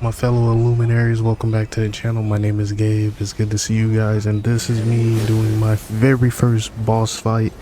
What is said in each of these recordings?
My fellow Illuminaries, welcome back to the channel. My name is Gabe. It's good to see you guys, and this is me doing my very first boss fight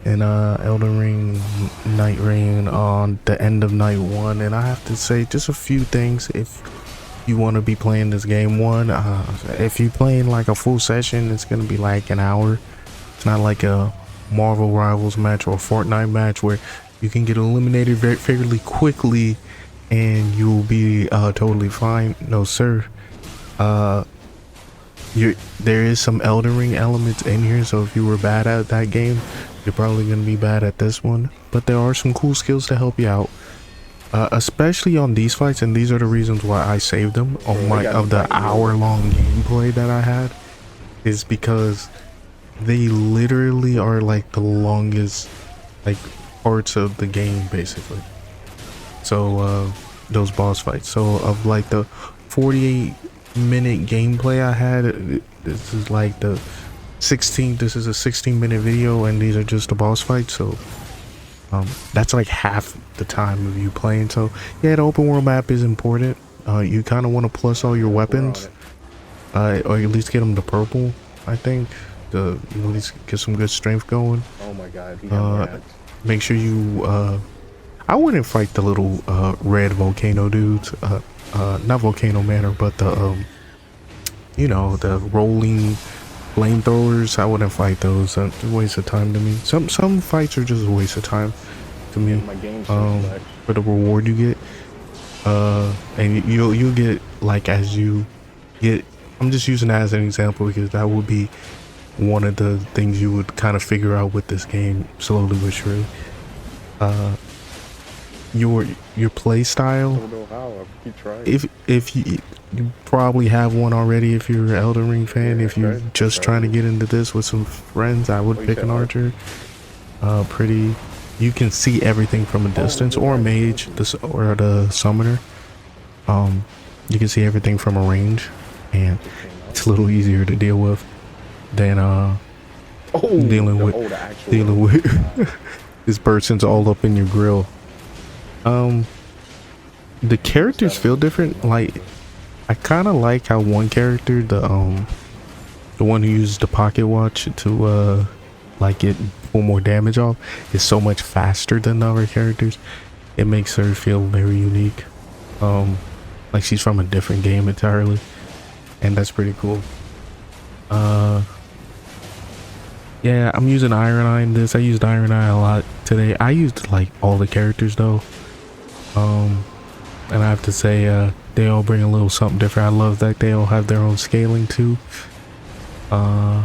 in Elden Ring Night Rain on the end of night 1. And I have to say just a few things if you want to be playing this game. One, if you're playing like a full session, it's gonna be like an hour. It's not like a Marvel Rivals match or a Fortnite match where you can get eliminated fairly quickly and you'll be totally fine. No sir, there is some Elden Ring elements in here, so if you were bad at that game, you're probably gonna be bad at this one, but there are some cool skills to help you out, especially on these fights, and these are the reasons why I saved them on the hour-long gameplay that I had, is because they literally are like the longest like parts of the game basically. So those boss fights, so of like the 48-minute gameplay I had, this is like the 16, this is a 16-minute video, and these are just the boss fights. So that's like half the time of you playing. So yeah, the open world map is important. You kind of want to plus all your weapons, or at least get them to purple, I think, to at least get some good strength going. Oh my god. Make sure you I wouldn't fight the little red volcano dudes, not volcano manor, but the you know, the rolling flamethrowers. I wouldn't fight those. It's a waste of time to me. Some fights are just a waste of time to me. For the reward you get, and you'll get, like, as you get, I'm just using that as an example because that would be one of the things you would kind of figure out with this game slowly but surely. Your play style, if you probably have one already, if you're an Elden Ring fan. If you're just trying to get into this with some friends, I would pick an archer. You can see everything from a distance, or a mage, or the summoner. You can see everything from a range, and it's a little easier to deal with than dealing with this person's all up in your grill. The characters feel different. Like, I kind of like how one character, the one who uses the pocket watch to like pull more damage off, is so much faster than the other characters. It makes her feel very unique, like she's from a different game entirely, and that's pretty cool. Yeah, I'm using Iron Eye in this. I used Iron Eye a lot today. I used like all the characters though, and I have to say, they all bring a little something different. I love that they all have their own scaling too. I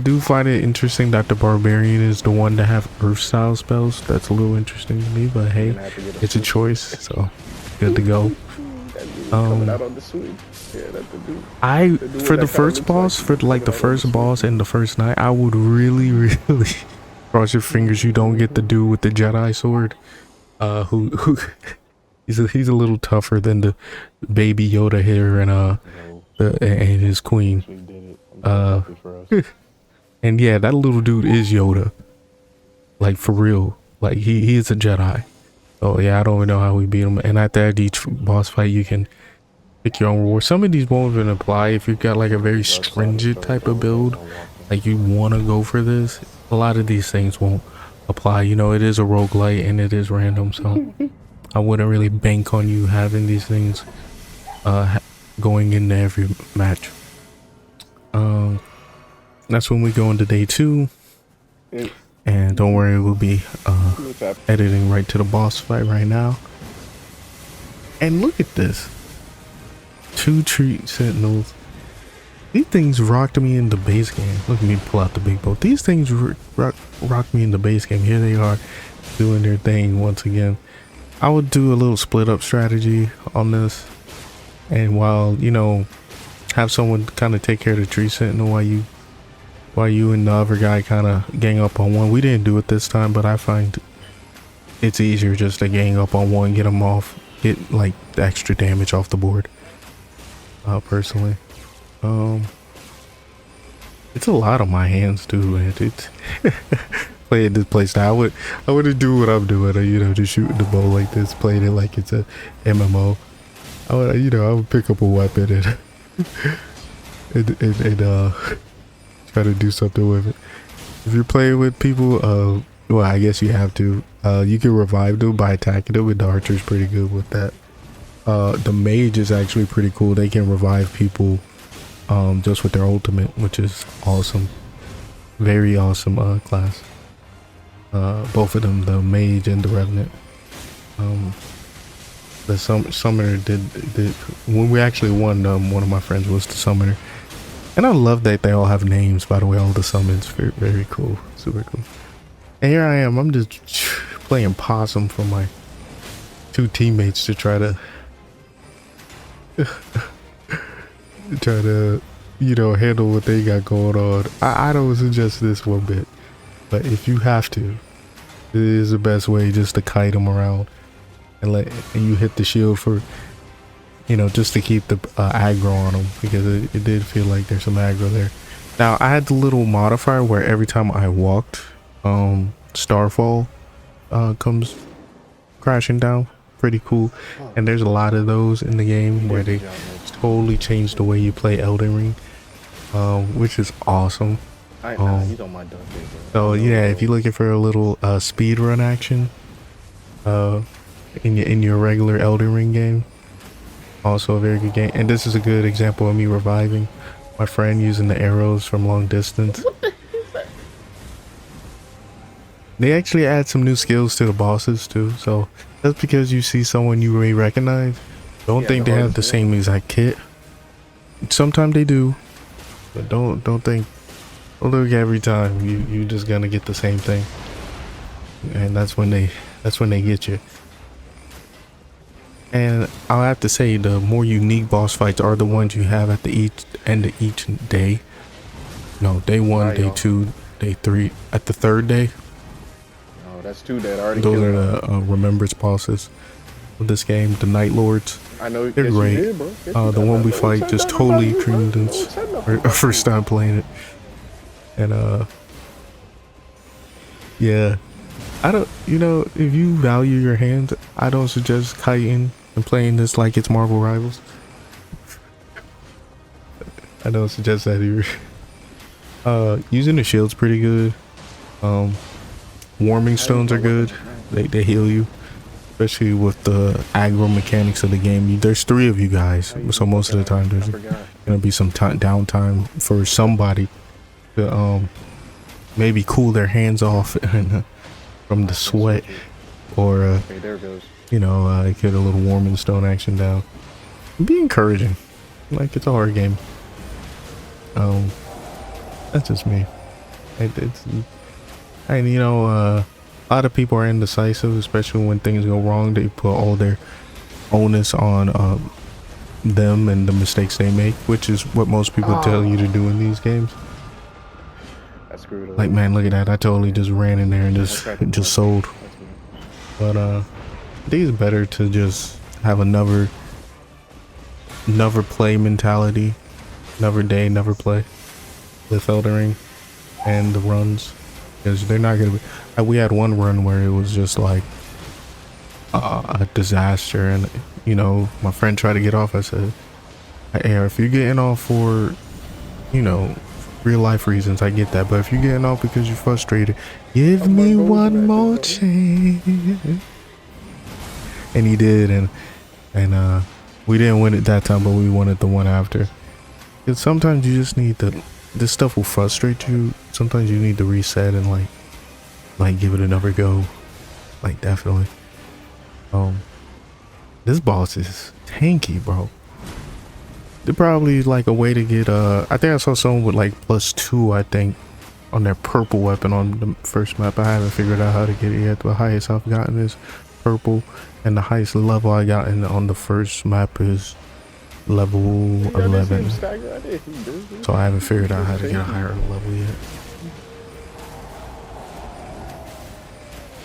do find it interesting that the Barbarian is the one to have Earth style spells. That's a little interesting to me, but hey, it's a choice, so good to go. For the first boss, for like the first boss in the first night, I would really cross your fingers you don't get the dude with the Jedi sword. Who he's a little tougher than the baby Yoda here and and his queen. And yeah, that little dude is Yoda, like for real. Like he is a Jedi. Oh yeah, I don't even know how we beat him. And after each boss fight, you can pick your own reward. Some of these won't even apply if you've got like a very stringent type of build, like you want to go for this. A lot of these things won't apply. You know, it is a roguelike and it is random, so I wouldn't really bank on you having these things going into every match. That's when we go into day 2, and don't worry, we'll be editing right to the boss fight right now. And look at this, 2 tree sentinels. These things rocked me in the base game. Look at me pull out the big bow. These things rocked me in the base game. Here they are doing their thing once again. I would do a little split up strategy on this, and while, you know, have someone kind of take care of the tree sentinel while you and the other guy kind of gang up on one. We didn't do it this time, but I find it's easier just to gang up on one, get them off, get like the extra damage off the board. Personally, it's a lot on my hands too, and it's playing this play style. I wouldn't do what I'm doing. You know, just shooting the bow like this, playing it like it's a MMO. I would pick up a weapon and try to do something with it. If you're playing with people, well, I guess you have to. You can revive them by attacking them, and the archer's pretty good with that. The mage is actually pretty cool. They can revive people just with their ultimate, which is awesome. Very awesome class. Both of them, the mage and the revenant. The summoner did when we actually won. One of my friends was the summoner, and I love that they all have names. By the way, all the summons, very cool, super cool. And here I am. I'm just playing possum for my two teammates to try to handle what they got going on. I don't suggest this one bit, but if you have to, it is the best way just to kite them around and you hit the shield for, just to keep the aggro on them, because it did feel like there's some aggro there. Now I had the little modifier where every time I walked, Starfall comes crashing down. Pretty cool. And there's a lot of those in the game where they totally changed the way you play Elden Ring, which is awesome. So yeah, if you're looking for a little speed run action in your regular Elden Ring game, also a very good game. And this is a good example of me reviving my friend using the arrows from long distance. They actually add some new skills to the bosses too, so just because you see someone you may recognize, don't think they have the same exact kit. Sometimes they do, but don't look every time. You just gonna get the same thing, and that's when they get you. And I'll have to say, the more unique boss fights are the ones you have at the end of each day. No, day 1, day 2, day 3. At the third day. That's 2 that already. Those are the remembrance bosses of this game. The Night Lords. I know they're great. The one we fight just totally credence. Our first time playing it, and yeah, I don't. If you value your hands, I don't suggest kiting and playing this like it's Marvel Rivals. I don't suggest that either. Using the shield's pretty good. Warming stones are good. They heal you, especially with the aggro mechanics of the game. There's 3 of you guys, so most of the time there's gonna be some downtime for somebody to maybe cool their hands off from the sweat, or get a little warming stone action down. Be encouraging, like it's a hard game. That's just me. And a lot of people are indecisive, especially when things go wrong. They put all their onus on them and the mistakes they make, which is what most people tell you to do in these games. Like, man, look at that! I totally just ran in there and just sold. But I think it's better to just have another play mentality, another day, another play with Elden Ring and the runs. Because they're not gonna be. We had one run where it was just like a disaster, and my friend tried to get off. I said, "Hey, if you're getting off for real life reasons, I get that. But if you're getting off because you're frustrated, give me one more chance." And he did, and we didn't win it that time, but we won it the one after. Because sometimes you just need to. This stuff will frustrate you. Sometimes you need to reset and like give it another go. Like, definitely. This boss is tanky, bro. They're probably like a way to get I think I saw someone with like +2, I think, on their purple weapon on the first map. I haven't figured out how to get it yet. The highest I've gotten is purple, and the highest level I got on the first map is level 11. So I haven't figured out how to get a higher level yet.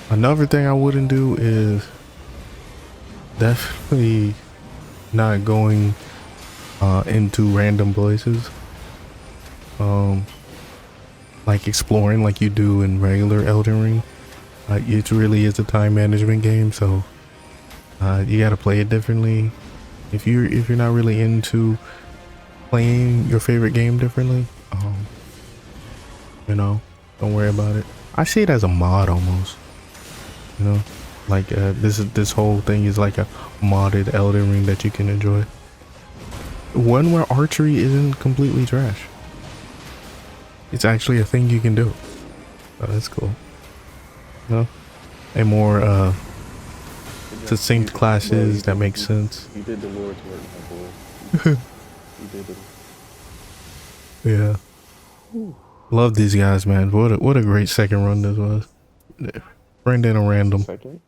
Another thing I wouldn't do is definitely not going into random places. like exploring like you do in regular Elden Ring. It really is a time management game, so you gotta play it differently. If you're not really into playing your favorite game differently, you know, don't worry about it. I see it as a mod almost, you know, like this whole thing is like a modded Elden Ring that you can enjoy. One where archery isn't completely trash. It's actually a thing you can do. Oh, that's cool. You know, a more succinct classes that make sense. You did the Lord's work, my boy. You did it. Yeah. Love these guys, man. What a great second run this was. Brendan a random. Second?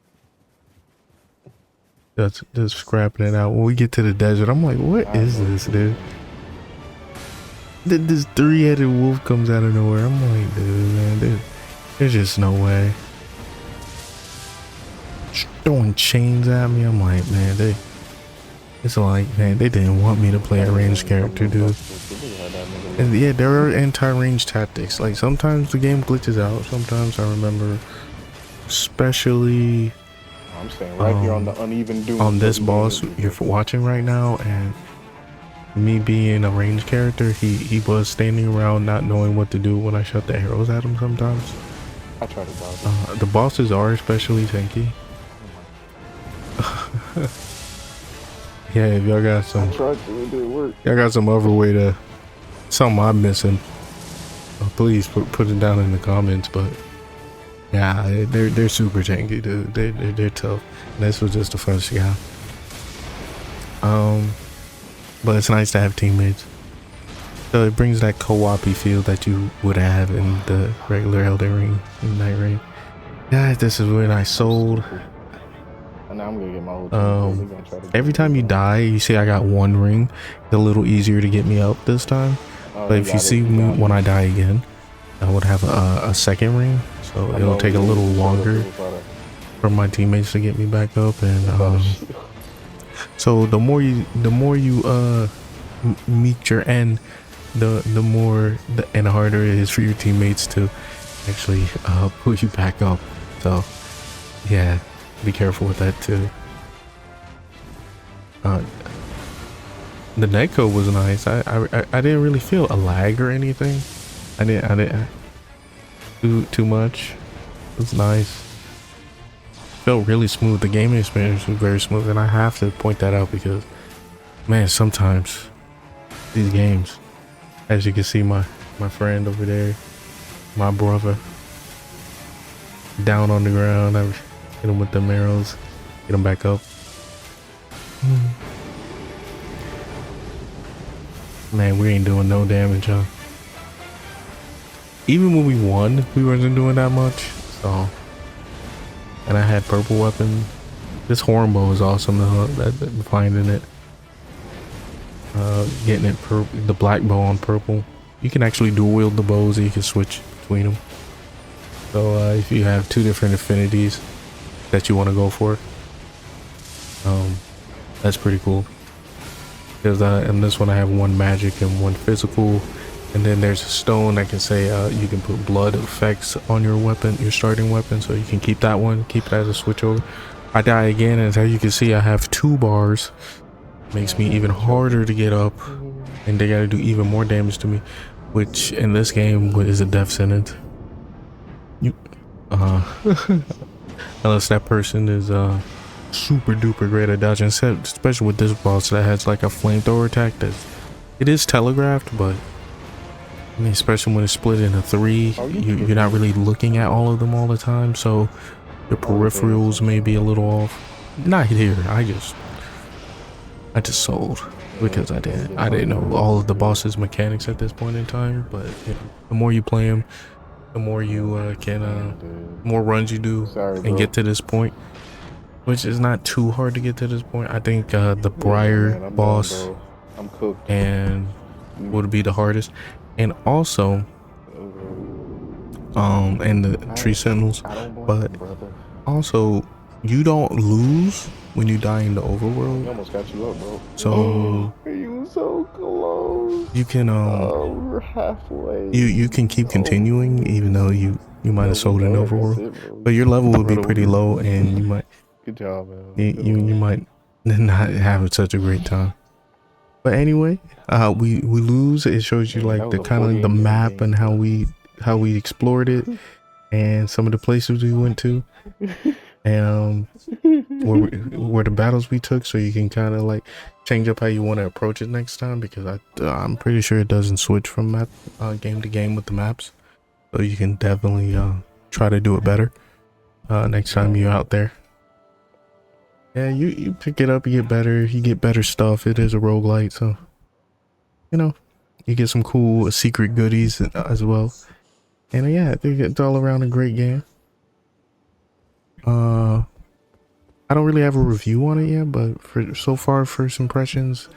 That's just scrapping it out. When we get to the desert, I'm like, what is this, dude? This three-headed wolf comes out of nowhere. I'm like, dude, there's just no way. Throwing chains at me. I'm like, man, it's like, man, they didn't want me to play a ranged character, dude. And yeah, there are anti-range tactics. Like sometimes the game glitches out. Sometimes I remember, especially I'm staying right here on the uneven dune. On this boss you're watching right now, and me being a ranged character, he was standing around not knowing what to do when I shot the arrows at him sometimes. I try to dodge. The bosses are especially tanky. Yeah, if y'all got some, y'all got some other way to, something I'm missing, please put it down in the comments. But yeah, they're super tanky, dude. They're tough. And this was just the first guy. But it's nice to have teammates. So it brings that co-op-y feel that you would have in the regular Elden Ring and Night Rain. Guys, this is when I sold. And now I'm gonna get my old every time you die, you see I got one ring. It's a little easier to get me up this time. But if you see me when I die again, I would have a second ring. So it'll take a little longer for my teammates to get me back up. And so the more you meet your end, the harder it is for your teammates to actually pull you back up. So yeah, be careful with that too. The netcode was nice. I didn't really feel a lag or anything. I didn't do too much. It was nice. Felt really smooth. The gaming experience was very smooth, and I have to point that out because, man, sometimes these games, as you can see, my friend over there, my brother, down on the ground. I hit him with the arrows, get him back up. Man, we ain't doing no damage, huh? Even when we won, we wasn't doing that much. So, and I had purple weapon. This horn bow is awesome. Finding it, getting it the black bow on purple. You can actually dual wield the bows. And you can switch between them. So if you have two different affinities that you want to go for, that's pretty cool. Because in this one I have one magic and one physical. And then there's a stone that can say you can put blood effects on your weapon, your starting weapon, so you can keep that one, keep it as a switch over. I die again, and as you can see, I have 2 bars. Makes me even harder to get up, and they gotta do even more damage to me, which in this game is a death sentence. Unless that person is super duper great at dodging, especially with this boss that has like a flamethrower attack. It is telegraphed, but I mean, especially when it's split into 3, you're not really looking at all of them all the time, so your peripherals may be a little off. Not here. I just sold because I didn't know all of the boss's mechanics at this point in time. But you know, the more you play them, the more you more runs you do and get to this point, which is not too hard to get to this point. I think the Briar boss and would be the hardest. And also and the tree sentinels, but also you don't lose when you die in the He overworld. almost got you up, bro. So He was so close. you can Oh, we're halfway. you can keep continuing even though you might No, have we sold in know that. That's overworld. it, bro. But your level would be Right pretty over. low and you might Good job, man. you might not have such a great time. But anyway, we lose. It shows you Man, that like was the a kind of the 48 minute map game, and how bro. we explored it and some of the places we went to and where the battles we took, so you can kind of like change up how you want to approach it next time, because I'm pretty sure it doesn't switch from map game to game with the maps, so you can definitely try to do it better next time you're out there. Yeah, you pick it up, you get better, you get better stuff. It is a roguelite, so you know you get some cool secret goodies as well. And yeah, I think it's all around a great game. I don't really have a review on it yet, but for so far, first impressions,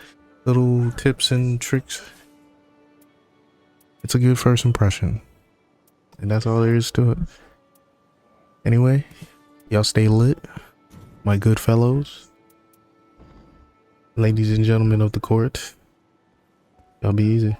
little tips and tricks, it's a good first impression. And that's all there is to it. Anyway, y'all stay lit, my good fellows, ladies and gentlemen of the court. Y'all be easy.